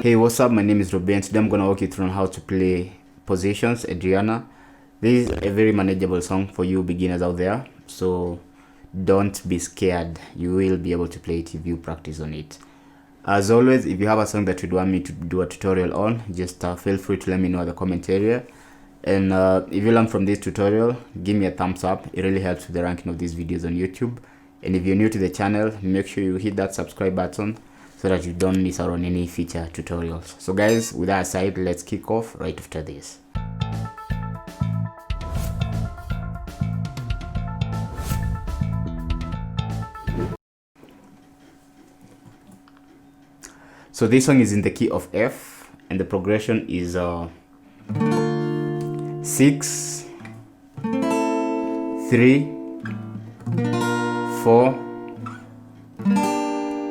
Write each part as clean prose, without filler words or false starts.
Hey, what's up? My name is Ruben. Today I'm gonna walk you through on how to play Positions, Adriana. This is a very manageable song for you beginners out there, so don't be scared. You will be able to play it if you practice on it. As always, if you have a song that you'd want me to do a tutorial on, just feel free to let me know in the comment area. And if you learn from this tutorial, give me a thumbs up. It really helps with the ranking of these videos on YouTube. And if you're new to the channel, make sure you hit that subscribe button so that you don't miss out on any future tutorials. So guys, with that aside, let's kick off right after this. So this song is in the key of F, and the progression is 6, 3, 4,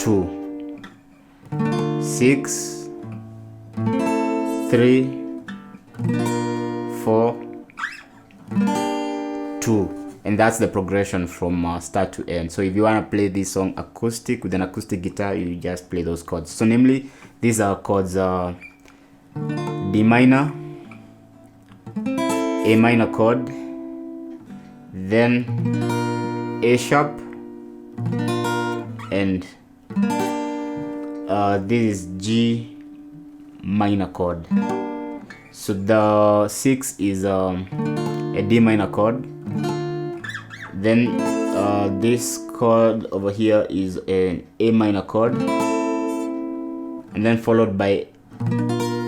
2. 6, 3, 4, 2, and that's the progression from start to end. So if you want to play this song acoustic with an acoustic guitar, you just play those chords. So namely, these are chords D minor, A minor chord, then A sharp, and this is G minor chord. So the 6 is a D minor chord. Then this chord over here is an A minor chord, and then followed by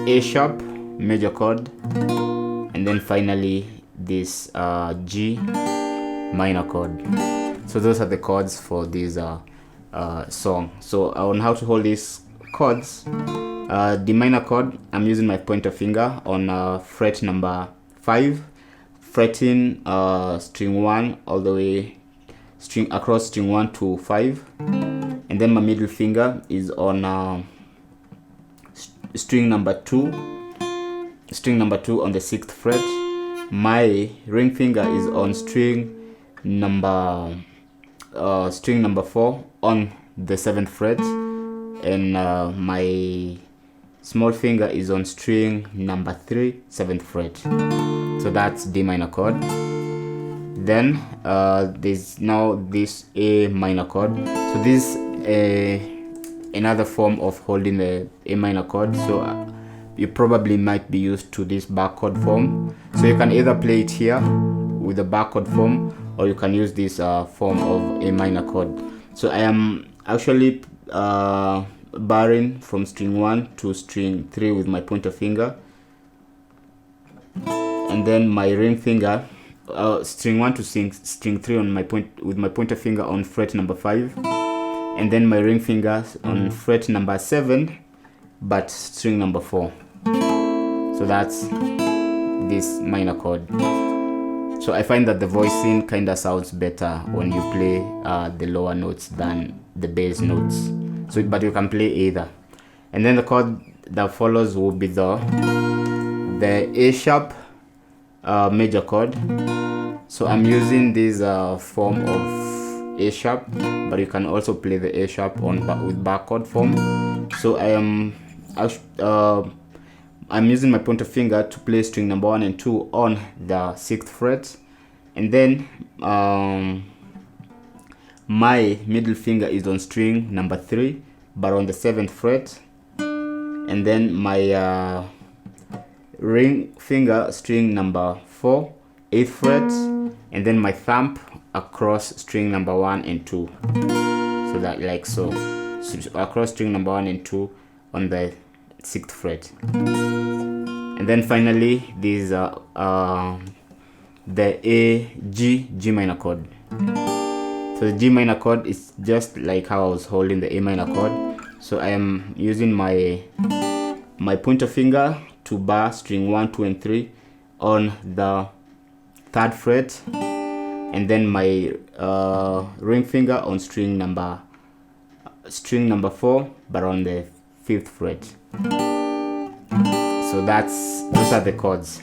A sharp major chord, and then finally this G minor chord. So those are the chords for this song. So on how to hold these chords, D minor chord, I'm using my pointer finger on fret number 5, fretting string 1 all the way across string 1 to 5, and then my middle finger is on string number 2 on the 6th fret. My ring finger is on string number 4 on the 7th fret, and my small finger is on string number 3, 7th fret. So that's D minor chord. Then there's now this A minor chord. So this is another form of holding the A minor chord. So you probably might be used to this bar chord form. So you can either play it here with the bar chord form, or you can use this form of A minor chord. So I am actually barring from string 1 to string 3 with my pointer finger, and then my ring finger, string 1 to string 3 on with my pointer finger on fret number 5, and then my ring finger on fret number 7 but string number 4. So that's this minor chord. So I find that the voicing kind of sounds better when you play the lower notes than the bass notes. So, but you can play either. And then the chord that follows will be the A sharp major chord. So I'm using this form of A sharp, but you can also play the A sharp with bar chord form. So I'm using my pointer finger to play string number 1 and 2 on the 6th fret, and then my middle finger is on string number 3 but on the 7th fret, and then my ring finger string number 4, 8th fret, and then my thumb across string number 1 and 2. So that like so across string number 1 and 2 on the 6th fret. And then finally these are the G minor chord. So the G minor chord is just like how I was holding the A minor chord. So I am using my pointer finger to bar string 1, 2, and 3 on the 3rd fret, and then my ring finger on string number 4 but on the 5th fret. So those are the chords.